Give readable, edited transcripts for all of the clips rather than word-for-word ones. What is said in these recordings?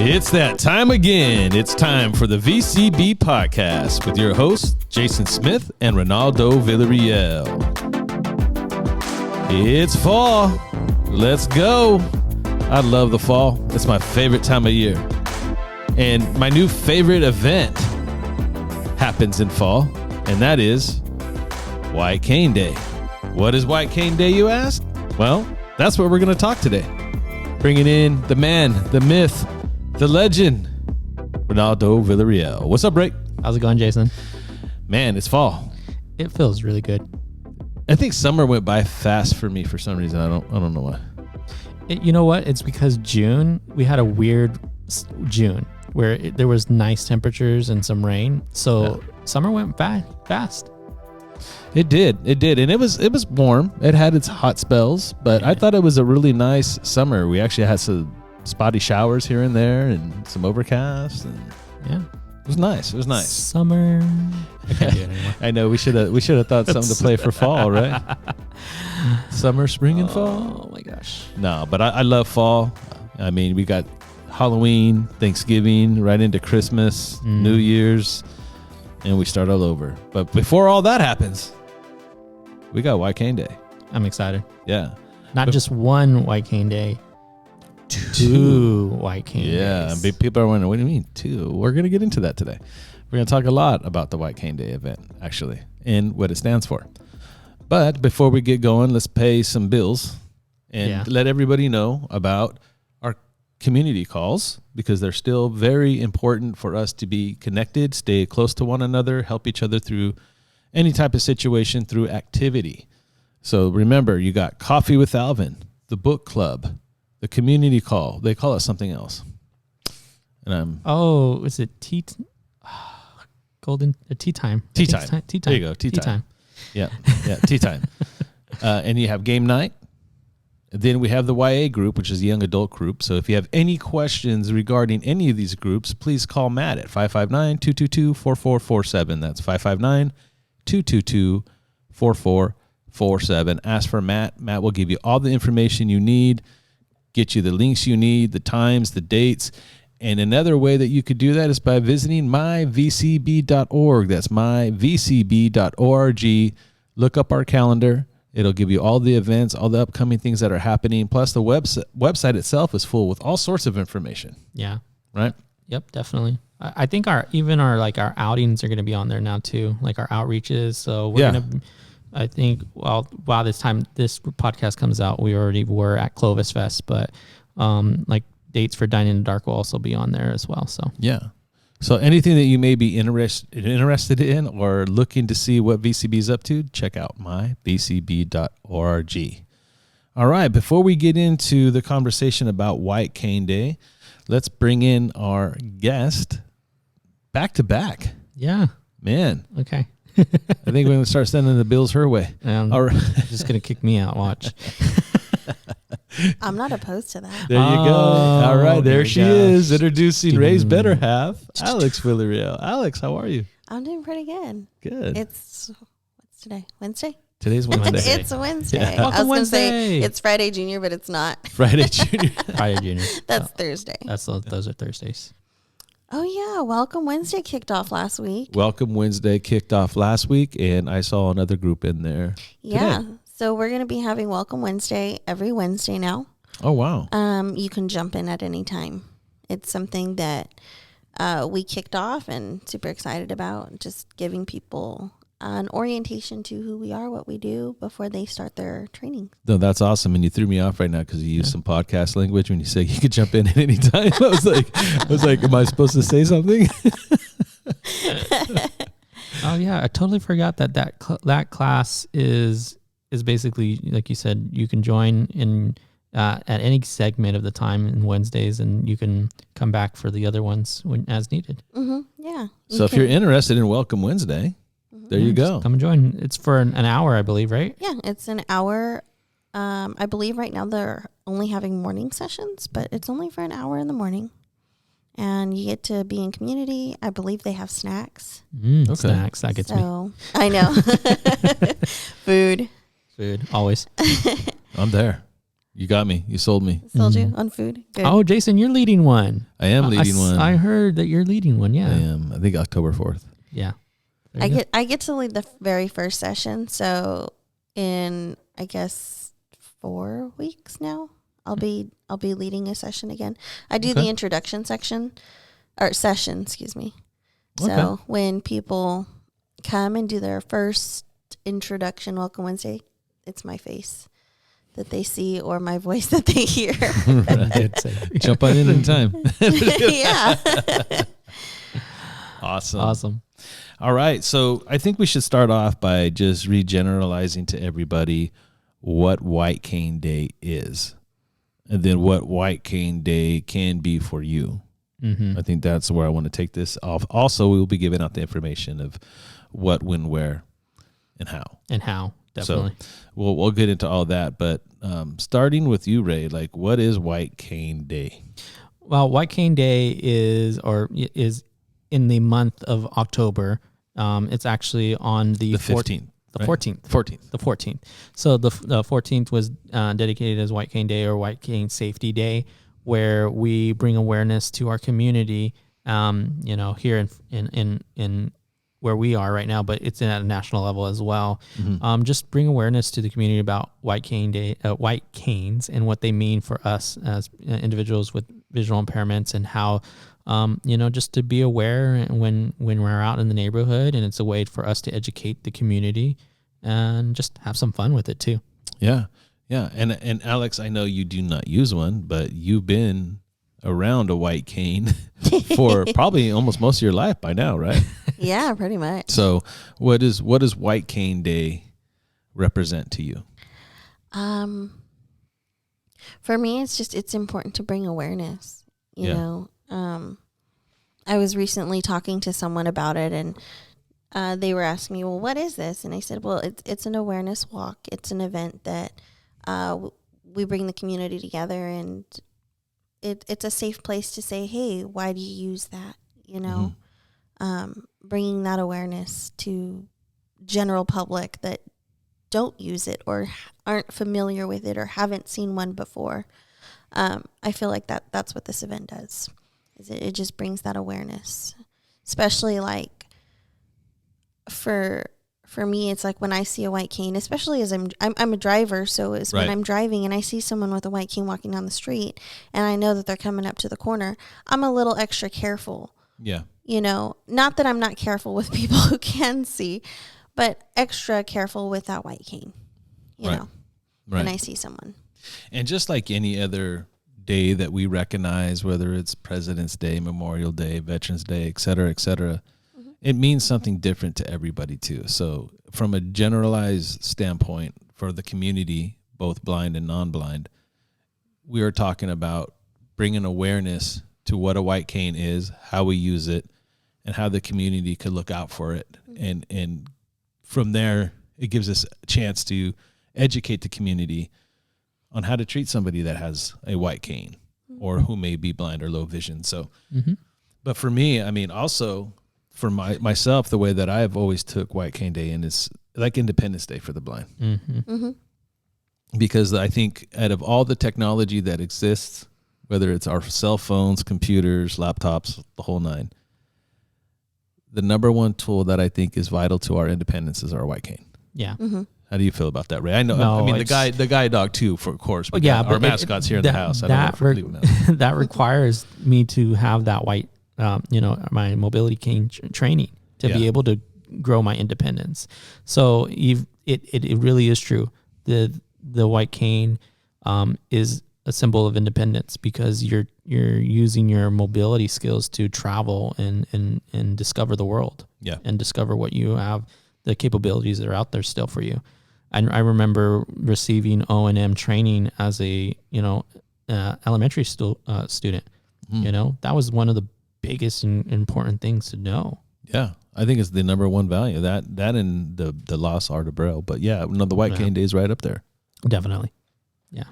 It's that time again. It's time for the VCB podcast with your hosts, Jason Smith and Ronaldo Villareal. It's fall. Let's go. I love the fall. It's my favorite time of year. And my new favorite event happens in fall, and that is White Cane Day. What is White Cane Day, you ask? Well, that's what we're going to talk today. Bringing in the man, the myth, the legend, Ronaldo Villareal. What's up, Rick? How's it going, Jason? Man, it's fall. It feels really good. I think summer went by fast for me for some reason. I don't know why. You know what? It's because June, we had a weird June where there was nice temperatures and some rain. So summer went fast. It did. And it was warm. It had its hot spells, but I thought it was a really nice summer. We actually had some spotty showers here and there and some overcast, and it was nice. Summer. I can't do it anymore. I know we should have thought something to play for fall, right? Summer, spring, and fall. Oh my gosh. No, but I love fall. I mean, we got Halloween, Thanksgiving, right into Christmas, New Year's, and we start all over. But before all that happens, we got White Cane Day. I'm excited. Yeah. Not just one White Cane Day. Two White Cane Days. Yeah, people are wondering, what do you mean two? We're going to get into that today. We're going to talk a lot about the White Cane Day event, actually, and what it stands for. But before we get going, let's pay some bills and let everybody know about our community calls, because they're still very important for us to be connected, stay close to one another, help each other through any type of situation through activity. So remember, you got Coffee with Alvin, the book club, the community call. They call it something else. And is it tea time? Tea time. Tea time. There you go. Tea time. Yeah. Tea time. And you have game night. Then we have the YA group, which is the young adult group. So if you have any questions regarding any of these groups, please call Matt at 559-222-4447. That's 559-222-4447. Ask for Matt. Matt will give you all the information you need, get you the links you need, the times, the dates. And another way that you could do that is by visiting myvcb.org. That's myvcb.org. Look up our calendar. It'll give you all the events, all the upcoming things that are happening. Plus, the website itself is full with all sorts of information. Yeah. Right? Yep, definitely. I think our outings are going to be on there now too, like our outreaches. So we're going to, I think, while this podcast comes out, we already were at Clovis Fest, but like dates for Dine in the Dark will also be on there as well. So So anything that you may be interested in or looking to see what VCB is up to, check out myvcb.org. All right, before we get into the conversation about White Cane Day, let's bring in our guest back to back. Yeah. Man. Okay. I think we're going to start sending the bills her way. All right. Just going to kick me out. Watch. I'm not opposed to that. There you go. All right, there she is, introducing Ray's better half, Alex Villareal. Alex, how are you? I'm doing pretty good. Good. What's today? Wednesday? Today's Wednesday. It's Wednesday. Yeah. I was going to say it's Friday Junior, but it's not. Friday Junior. Friday Junior. That's Thursday. Those are Thursdays. Oh, yeah. Welcome Wednesday kicked off last week. Welcome Wednesday kicked off last week, and I saw another group in there today. So we're going to be having Welcome Wednesday every Wednesday now. Oh, wow. You can jump in at any time. It's something that we kicked off and super excited about, just giving people an orientation to who we are, what we do before they start their training. No, that's awesome. And you threw me off right now because you used some podcast language when you say you could jump in at any time. I was like, am I supposed to say something? Oh, yeah. I totally forgot that class is basically, like you said, you can join in at any segment of the time in Wednesdays, and you can come back for the other ones as needed. Mm-hmm. Yeah. So if you're interested in Welcome Wednesday, there you go. Come and join. It's for an hour, I believe, right? Yeah, it's an hour. I believe right now they're only having morning sessions, but it's only for an hour in the morning. And you get to be in community. I believe they have snacks. Okay. Snacks, that gets me. I know. Food, always. I'm there. You got me. You sold me. Sold you on food. Good. Oh, Jason, you're leading one. I am leading one. I heard that you're leading one. Yeah, I am. I think October 4th. Yeah. I get to lead the very first session. So in, I guess, 4 weeks now, I'll be leading a session again. I do the introduction session, excuse me. So when people come and do their first introduction Welcome Wednesday, it's my face that they see or my voice that they hear. Jump on in time. Yeah. Awesome. All right. So I think we should start off by just regeneralizing to everybody what White Cane Day is, and then what White Cane Day can be for you. Mm-hmm. I think that's where I want to take this off. Also, we will be giving out the information of what, when, where, and how. Definitely. So we'll get into all that. But starting with you, Ray, like, what is White Cane Day? Well, White Cane Day is in the month of October. It's actually on the 15th. The 14th. So the 14th was dedicated as White Cane Day or White Cane Safety Day, where we bring awareness to our community, here in where we are right now, but it's at a national level as well. Mm-hmm. Just bring awareness to the community about White Cane Day, white canes, and what they mean for us as individuals with visual impairments, and how, just to be aware when we're out in the neighborhood, and it's a way for us to educate the community and just have some fun with it too. Yeah. Yeah. And Alex, I know you do not use one, but you've been around a white cane for probably almost most of your life by now, right? Yeah, pretty much. So what does White Cane Day represent to you? For me, it's important to bring awareness, you know. I was recently talking to someone about it, and they were asking me, well, what is this? And I said, well, it's an awareness walk. It's an event that we bring the community together, and it's a safe place to say, hey, why do you use that? You know, bringing that awareness to general public that don't use it or aren't familiar with it or haven't seen one before. I feel like that's what this event does. It just brings that awareness, especially like for me, it's like when I see a white cane, especially as I'm a driver. So it's when I'm driving and I see someone with a white cane walking down the street and I know that they're coming up to the corner, I'm a little extra careful. Yeah. You know, not that I'm not careful with people who can see, but extra careful with that white cane, you know, when I see someone. And just like any other day that we recognize, whether it's President's Day, Memorial Day, Veterans Day, et cetera, it means something different to everybody too. So from a generalized standpoint for the community, both blind and non-blind, we are talking about bringing awareness to what a white cane is, how we use it, and how the community could look out for it. And from there, it gives us a chance to educate the community on how to treat somebody that has a white cane or who may be blind or low vision. So, but for me, I mean, also for myself, the way that I've always took White Cane Day and is like Independence Day for the blind. Because I think out of all the technology that exists, whether it's our cell phones, computers, laptops, the whole nine, the number one tool that I think is vital to our independence is our white cane. Yeah. How do you feel about that, Ray? I know. No, I mean, the guide dog too, of course. But our mascots here in the house. That requires me to have that white, my mobility cane training to be able to grow my independence. So it really is true. The white cane is a symbol of independence because you're using your mobility skills to travel and discover the world. Yeah. And discover what you have, the capabilities that are out there still for you. I remember receiving O&M training as a elementary student. That was one of the biggest and important things to know. Yeah, I think it's the number one value, that and the lost art of Braille. But yeah, the White Cane Day is right up there. Definitely. Yeah.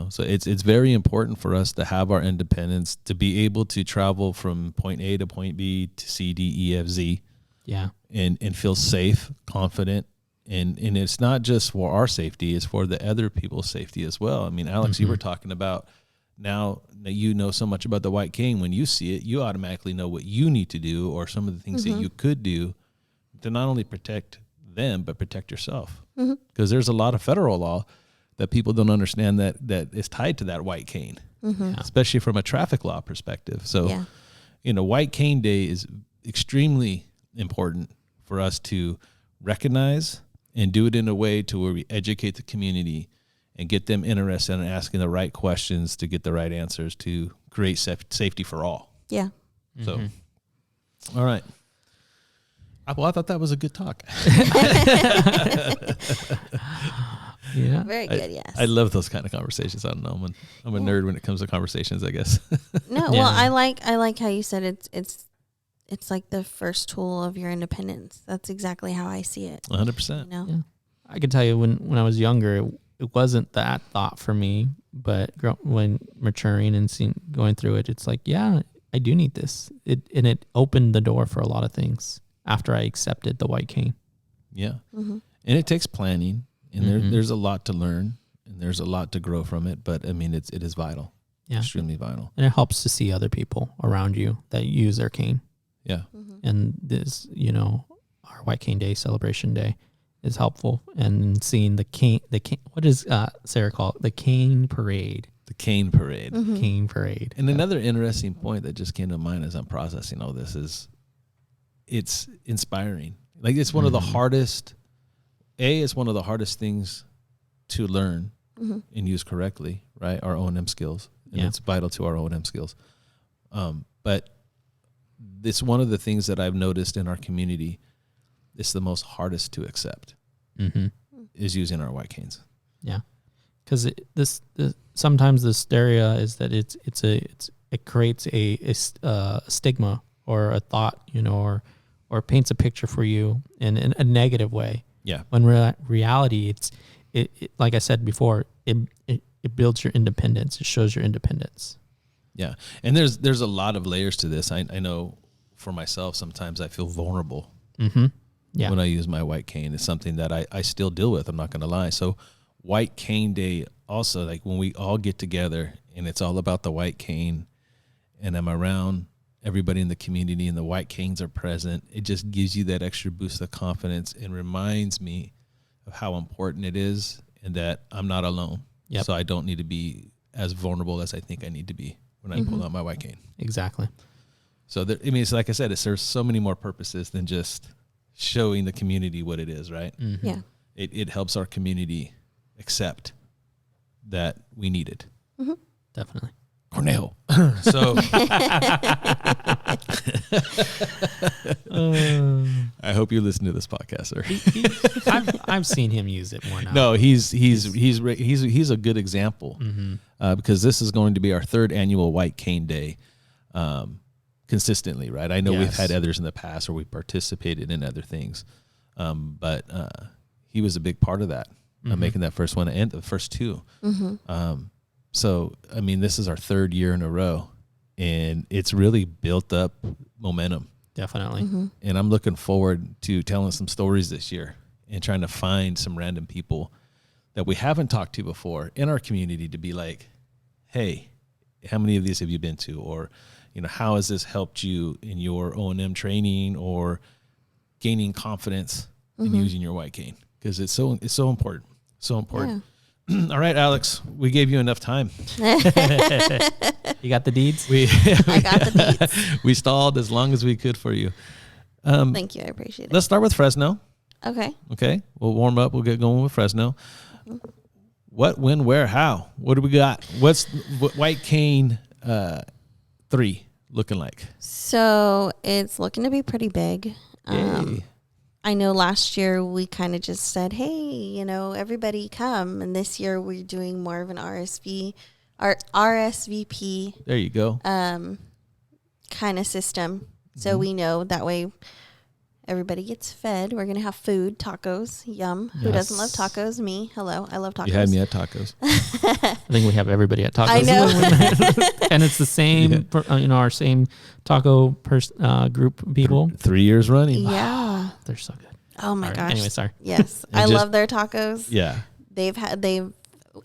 So it's very important for us to have our independence, to be able to travel from point A to point B to C, D, E, F, Z. Yeah. And feel safe, confident, And it's not just for our safety, it's for the other people's safety as well. I mean, Alex, you were talking about now that you know so much about the white cane, when you see it, you automatically know what you need to do or some of the things that you could do to not only protect them, but protect yourself. Because there's a lot of federal law that people don't understand that is tied to that white cane, especially from a traffic law perspective. So, White Cane Day is extremely important for us to recognize and do it in a way to where we educate the community and get them interested in asking the right questions to get the right answers to create safety for all. Yeah. So, all right. Well, I thought that was a good talk. Yeah. Very good, yes. I love those kind of conversations. I don't know. I'm a nerd when it comes to conversations, I guess. No, well, I like how you said it's like the first tool of your independence. That's exactly how I see it. 100%. Yeah. I can tell you when I was younger, it wasn't that thought for me, but when maturing and going through it, it's like, yeah, I do need this. It opened the door for a lot of things after I accepted the white cane. Yeah. And it takes planning, and there's a lot to learn, and there's a lot to grow from it. But I mean, it is vital. Yeah. Extremely vital. And it helps to see other people around you that use their cane. Yeah. And this, our White Cane Day celebration day is helpful, and seeing the cane, what does Sarah call it? The cane parade. The cane parade. Cane parade. And another interesting point that just came to mind as I'm processing all this is it's inspiring. Like, it's one of the hardest, it's one of the hardest things to learn and use correctly, right? Our O&M skills. And it's vital to our O&M skills. But it's one of the things that I've noticed in our community. It's the most hardest to accept is using our white canes. Yeah, because sometimes the hysteria is that it creates a stigma or a thought, or paints a picture for you in a negative way. Yeah. When reality, it like I said before, it builds your independence. It shows your independence. Yeah, and there's a lot of layers to this. I know for myself, sometimes I feel vulnerable. Yeah. When I use my white cane, it's something that I still deal with. I'm not going to lie. So White Cane Day also, like when we all get together and it's all about the white cane and I'm around everybody in the community and the white canes are present, it just gives you that extra boost of confidence and reminds me of how important it is and that I'm not alone. Yep. So I don't need to be as vulnerable as I think I need to be when I pull out my white cane. Exactly. So it's like I said, it serves so many more purposes than just showing the community what it is, right? Yeah. It helps our community accept that we need it. Definitely. Cornejo. So I hope you listen to this podcast, sir. I've seen him use it more now. No, he's a good example because this is going to be our third annual White Cane Day. Consistently, right? I know we've had others in the past or we participated in other things, but he was a big part of that, making that first one and the first two. So, I mean, this is our third year in a row, and it's really built up momentum. Definitely. And I'm looking forward to telling some stories this year and trying to find some random people that we haven't talked to before in our community to be like, hey, how many of these have you been to? Or, how has this helped you in your O&M training or gaining confidence in using your white cane? Because it's so important. So important. Yeah. All right, Alex, we gave you enough time. You got the deeds? I got the deeds. We stalled as long as we could for you. Thank you. I appreciate it. Let's start with Fresno. Okay. We'll warm up. We'll get going with Fresno. What, when, where, how? What do we got? What's White Cane 3 looking like? So it's looking to be pretty big. I know last year we kind of just said, hey, everybody come. And this year we're doing more of an RSVP. There you go. Kind of system. So we know that way everybody gets fed. We're going to have food, tacos, yum. Yes. Who doesn't love tacos? Me. Hello. I love tacos. You had me at tacos. I think we have everybody at tacos. I know. And it's the same, our same taco group of people. 3 years running. Yeah. They're so good. Oh my gosh. Anyway, sorry. Yes. I love their tacos. Yeah.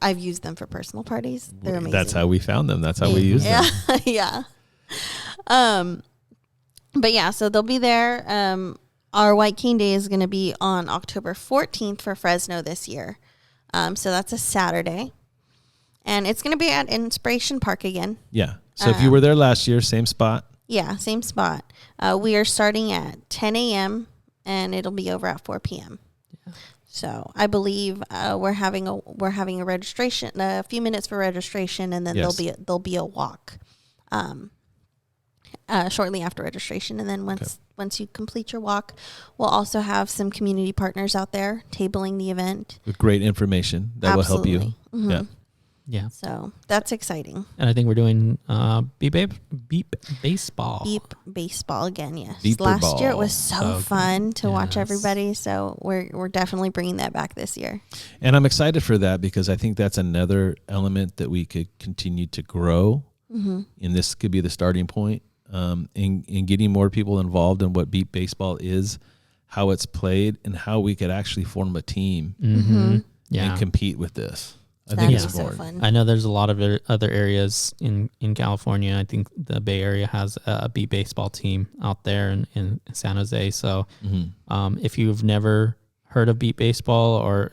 I've used them for personal parties. They're amazing. That's how we found them. That's how we use them. Yeah. But yeah, so they'll be there. Our White Cane Day is going to be on October 14th for Fresno this year. So that's a Saturday. And it's going to be at Inspiration Park again. Yeah. So if you were there last year, same spot. Yeah, same spot. We are starting at 10 a.m. and it'll be over at 4 p.m. Yeah. So I believe we're having a registration, a few minutes for registration, and then there'll be a walk shortly after registration. And then once you complete your walk, we'll also have some community partners out there tabling the event with great information that will help you. Mm-hmm. Yeah. Yeah. So that's exciting. And I think we're doing beep baseball. Beep baseball again, yes. Beeper Last ball. year it was so fun to watch Yes. everybody. So we're definitely bringing that back this year. And I'm excited for that because I think that's another element that we could continue to grow. Mm-hmm. And this could be the starting point in getting more people involved in what beep baseball is, how it's played, and how we could actually form a team and compete with this. I think it's so important. fun. I know there's a lot of other areas in California. I think the Bay Area has a beep baseball team out there in San Jose. So if you've never heard of beep baseball or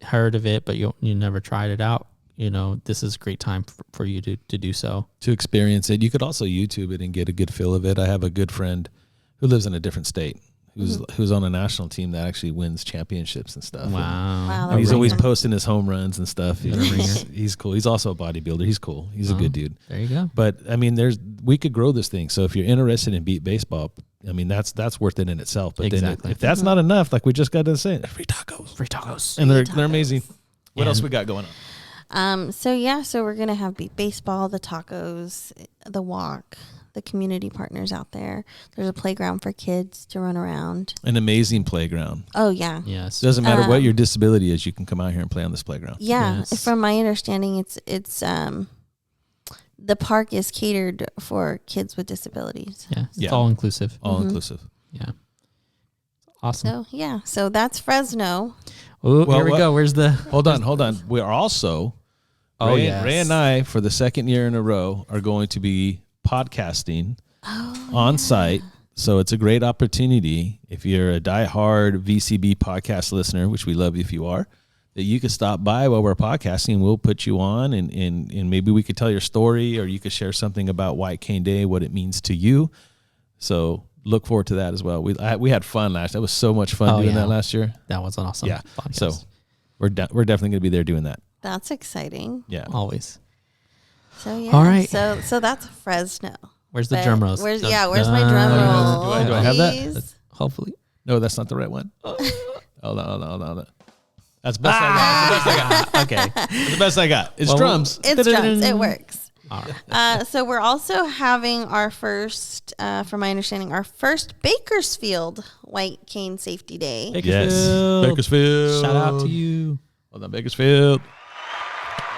heard of it, but you never tried it out, this is a great time for you to do so. To experience it. You could also YouTube it and get a good feel of it. I have a good friend who lives in a different state who's on a national team that actually wins championships and stuff. Wow. And he's always posting his home runs and stuff. He's cool. He's also a bodybuilder. He's cool. He's a good dude. There you go. But I mean, we could grow this thing. So if you're interested in beep baseball, I mean, that's worth it in itself. But then if that's not enough, like we just got to say, free tacos, and they're amazing. What else we got going on? So we're going to have beep baseball, the tacos, the walk, the community partners out there. There's a playground for kids to run around. An amazing playground. Oh, yeah. Yes. Doesn't matter what your disability is, you can come out here and play on this playground. Yeah. Yes. From my understanding, it's the park is catered for kids with disabilities. Yeah. It's all inclusive. All inclusive. Yeah. Awesome. So that's Fresno. Oh, here we go. Where's the... Hold on. We're also... Ray and I, for the second year in a row, are going to be podcasting on site. So it's a great opportunity if you're a diehard VCB podcast listener, which we love you if you are, that you could stop by while we're podcasting. We'll put you on and maybe we could tell your story, or you could share something about White Cane Day, what it means to you. So look forward to that as well. We had fun last. That was so much fun doing that last year. That was an awesome podcast. So we're definitely going to be there doing that. That's exciting. Yeah. Always. So All right. So that's Fresno. Where's the drum rolls? Where's my drum roll? Do I have that? Hopefully. No, that's not the right one. Hold on. That's the best I got. Okay. That's the best I got. It's drums. It's drums. It works. All right. So we're also having our first, from my understanding, our first Bakersfield White Cane Safety Day. Bakersfield. Shout out to you. Hold on, Bakersfield.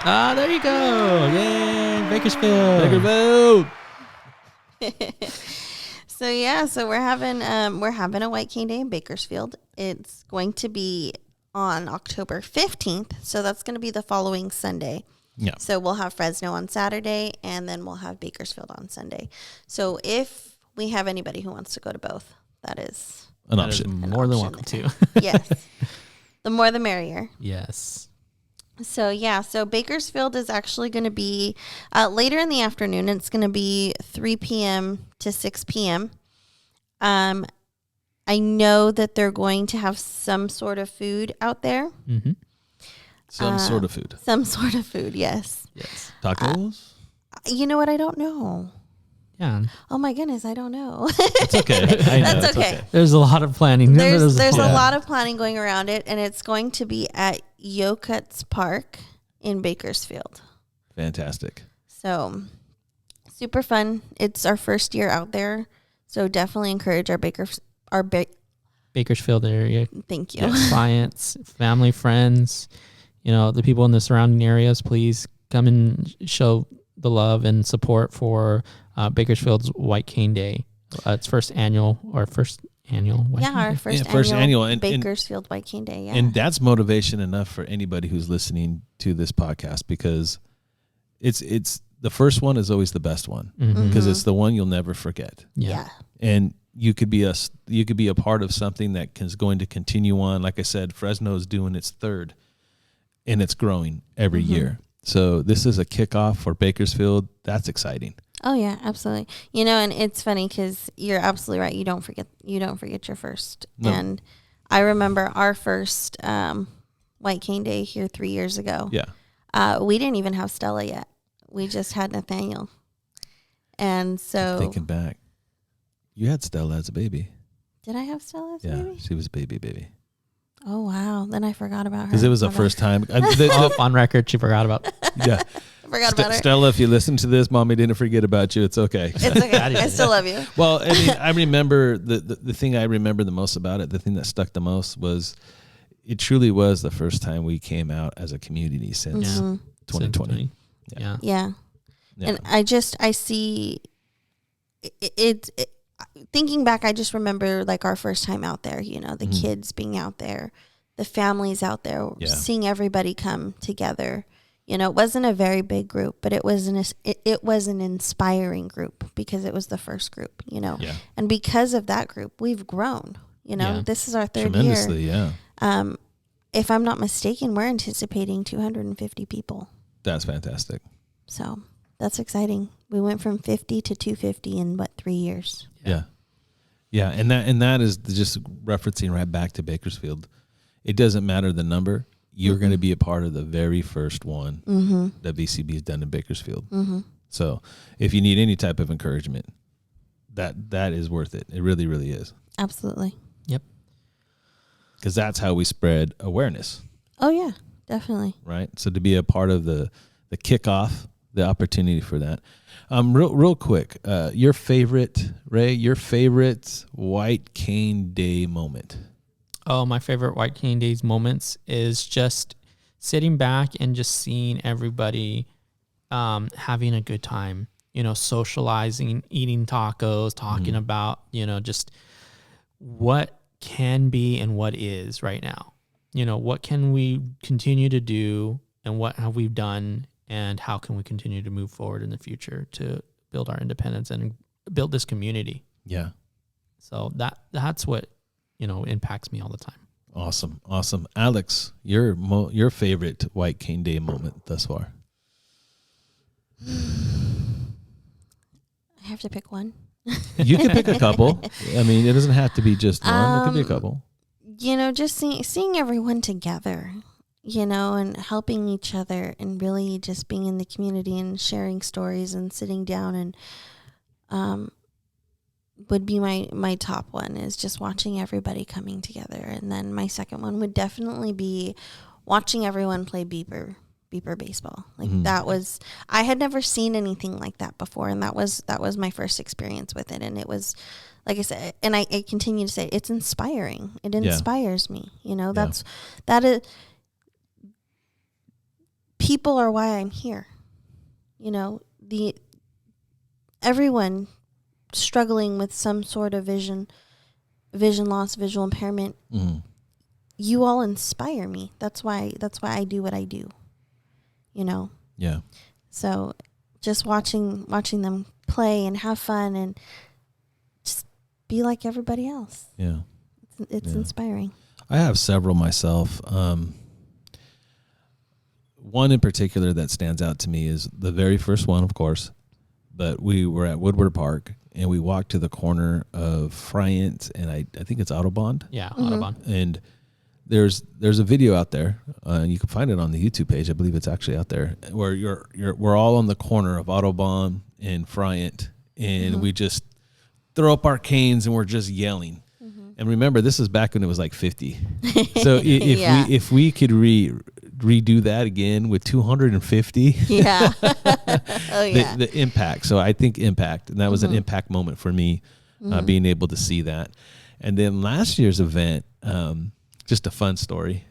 There you go. Yay, Bakersfield. So we're having a White Cane Day in Bakersfield. It's going to be on October 15th. So that's going to be the following Sunday. Yeah. So we'll have Fresno on Saturday, and then we'll have Bakersfield on Sunday. So if we have anybody who wants to go to both, that is an option. More than welcome to. Yes. The more the merrier. Yes. So Bakersfield is actually going to be later in the afternoon. It's going to be 3 p.m. to 6 p.m. I know that they're going to have some sort of food out there. Mm-hmm. Some sort of food. Some sort of food, yes. Yes. Tacos? You know what? I don't know. Yeah. Oh my goodness, I don't know. It's okay. I know, That's okay. There's a lot of planning. There's a lot of planning going around it, and it's going to be at Yokuts Park in Bakersfield. Fantastic. So super fun. It's our first year out there, so definitely encourage our Bakersfield area. Thank you. Clients, family, friends, the people in the surrounding areas, please come and show the love and support for Bakersfield's White Cane Day. It's first annual annual White Cane our Day. first annual and Bakersfield White Cane Day. Yeah. And that's motivation enough for anybody who's listening to this podcast, because it's the first one is always the best one, because it's the one you'll never forget. Yeah. And you could be a part of something that is going to continue on. Like I said, Fresno is doing its third, and it's growing every year. So this is a kickoff for Bakersfield. That's exciting. Oh yeah, absolutely. And it's funny because you're absolutely right. You don't forget your first. No. And I remember our first White Cane Day here 3 years ago. Yeah. We didn't even have Stella yet. We just had Nathaniel. And so thinking back, you had Stella as a baby. Did I have Stella as a baby? Yeah, she was baby. Oh wow! Then I forgot about her because it was the first time. On record, she forgot about. Yeah. Forgot about her. Stella, if you listen to this, Mommy didn't forget about you. It's okay. It's okay. I still love you. Well, I mean, I remember the thing I remember the most about it, the thing that stuck the most was it truly was the first time we came out as a community since 2020. Yeah. And I see it thinking back, I just remember like our first time out there, the kids being out there, the families out there, seeing everybody come together. It wasn't a very big group, but it was an inspiring group because it was the first group, and because of that group, we've grown, this is our third tremendously, year. Yeah. If I'm not mistaken, we're anticipating 250 people. That's fantastic. So that's exciting. We went from 50 to 250 in 3 years? Yeah. Yeah. And that is just referencing right back to Bakersfield. It doesn't matter the number. You're going to be a part of the very first one that VCB has done in Bakersfield. So if you need any type of encouragement, that is worth it. It really, really is. Absolutely. Yep. Because that's how we spread awareness. Oh, yeah, definitely. Right. So to be a part of the kickoff, the opportunity for that. Real quick, your favorite White Cane Day moment? Oh, my favorite White Cane Days moments is just sitting back and just seeing everybody having a good time, socializing, eating tacos, talking about, just what can be and what is right now. What can we continue to do and what have we done and how can we continue to move forward in the future to build our independence and build this community. Yeah. So that's what impacts me all the time. Awesome. Alex, your favorite White Cane Day moment thus far? I have to pick one. You can pick a couple. I mean, it doesn't have to be just one. It could be a couple. Just seeing everyone together, and helping each other and really just being in the community and sharing stories and sitting down and would be my top one is just watching everybody coming together. And then my second one would definitely be watching everyone play beeper baseball. Like that was, I had never seen anything like that before. And that was my first experience with it. And it was, like I said, and I continue to say, it's inspiring. It inspires me. That is, people are why I'm here. Everyone struggling with some sort of vision loss, visual impairment. You all inspire me. That's why I do what I do. Yeah. So just watching them play and have fun and just be like everybody else. Yeah. It's inspiring. I have several myself. One in particular that stands out to me is the very first one, of course, but we were at Woodward Park and we walked to the corner of Friant and I think it's Autobahn. Yeah, Autobahn. And there's a video out there. You can find it on the YouTube page. I believe it's actually out there where we're all on the corner of Autobahn and Friant and we just throw up our canes and we're just yelling. And remember, this is back when it was like 50. So if we could redo that again with 250. Yeah. Oh yeah. The impact. So I think impact, and that was an impact moment for me, being able to see that. And then last year's event, just a fun story.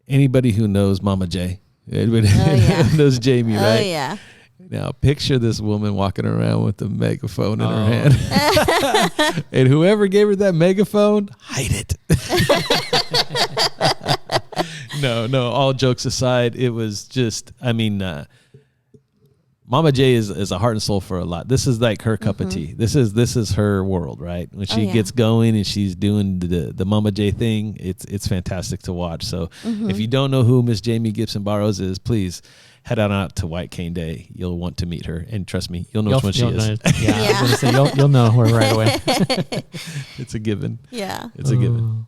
Anybody who knows Mama J, knows Jamie, right? Oh yeah. Now, picture this woman walking around with a megaphone in her hand. And whoever gave her that megaphone, hide it. No, all jokes aside, it was just, Mama J is a heart and soul for a lot. This is like her cup of tea. This is her world, right? When she gets going and she's doing the Mama J thing, it's fantastic to watch. So if you don't know who Miss Jamie Gibson Barrows is, please head out to White Cane Day. You'll want to meet her, and trust me, you'll know which one she is. I was gonna say, you'll know her right away. It's a given. Yeah, it's a given.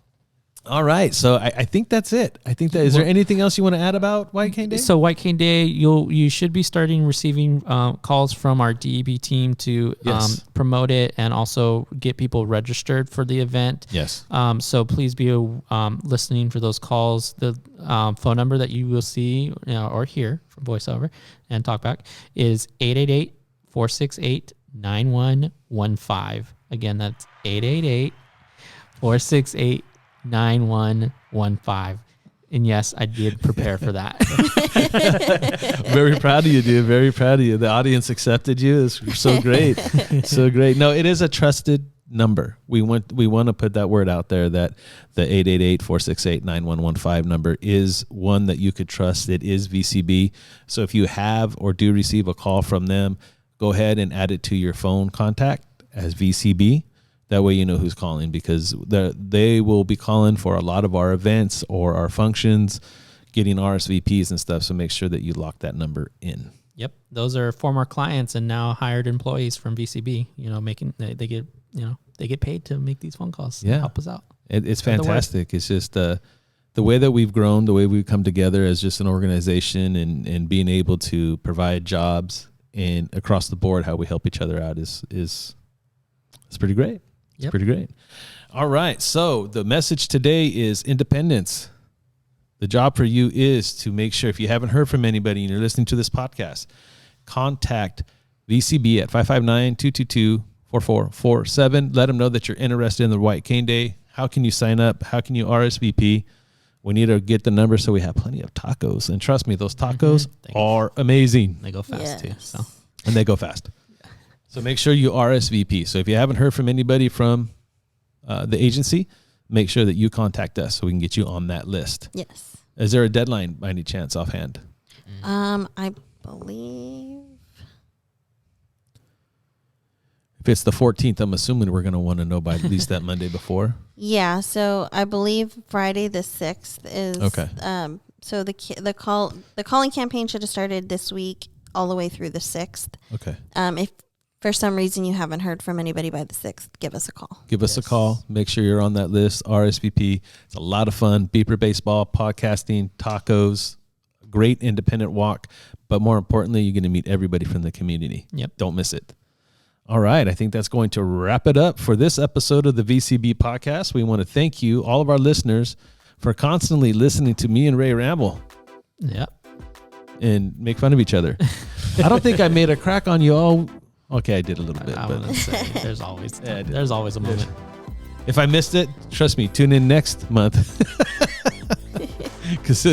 All right, so I think that's it. Is there anything else you want to add about White Cane Day? So White Cane Day, you should be starting receiving calls from our DEB team to promote it and also get people registered for the event. Yes. So please be listening for those calls. The phone number that you will see or hear from VoiceOver and Talkback is 888-468-9115. Again, that's 888-468-9115. And yes, I did prepare for that. Very proud of you, dude. Very proud of you. The audience accepted you. It's so great. So great. No, it is a trusted number. We want to put that word out there that the 888-468-9115 number is one that you could trust. It is VCB. So if you have or do receive a call from them, go ahead and add it to your phone contact as VCB. That way you know who's calling, because they will be calling for a lot of our events or our functions, getting RSVPs and stuff. So make sure that you lock that number in. Yep, those are former clients and now hired employees from VCB. They get paid to make these phone calls. Yeah, help us out. It's fantastic. It's just the way that we've grown, the way we've come together as just an organization, and being able to provide jobs and across the board, how we help each other out is pretty great. It's pretty great. All right. So the message today is independence. The job for you is to make sure, if you haven't heard from anybody and you're listening to this podcast, contact VCB at 559-222-4447. Let them know that you're interested in the White Cane Day. How can you sign up? How can you RSVP? We need to get the number so we have plenty of tacos. And trust me, those tacos are amazing. They go fast too. And they go fast. So make sure you RSVP. So if you haven't heard from anybody from the agency, make sure that you contact us so we can get you on that list. Yes. Is there a deadline by any chance offhand? I believe. If it's the 14th, I'm assuming we're going to want to know by at least that Monday before. Yeah. So I believe Friday the 6th is. Okay. So the calling campaign should have started this week all the way through the 6th. Okay. If for some reason you haven't heard from anybody by the 6th, give us a call. Give us a call. Make sure you're on that list. RSVP. It's a lot of fun. Beeper baseball, podcasting, tacos, great independent walk. But more importantly, you're going to meet everybody from the community. Yep. Don't miss it. All right. I think that's going to wrap it up for this episode of the VCB podcast. We want to thank you, all of our listeners, for constantly listening to me and Ray ramble. Yep. And make fun of each other. I don't think I made a crack on you all. Okay, I did a little bit. I but want to say there's always a moment. If I missed it, trust me, tune in next month. Because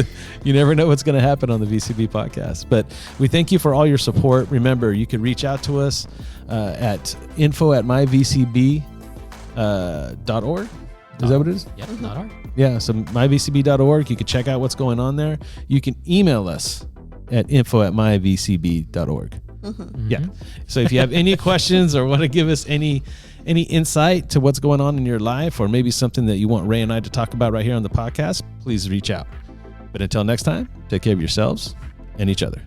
you never know what's going to happen on the VCB podcast. But we thank you for all your support. Remember, you can reach out to us at info@myvcb.org. Is that what it is? Yep, .org. Yeah, so myvcb.org. You can check out what's going on there. You can email us at info@myvcb.org. Mm-hmm. Yeah. So if you have any questions or want to give us any insight to what's going on in your life, or maybe something that you want Ray and I to talk about right here on the podcast, please reach out. But until next time, take care of yourselves and each other.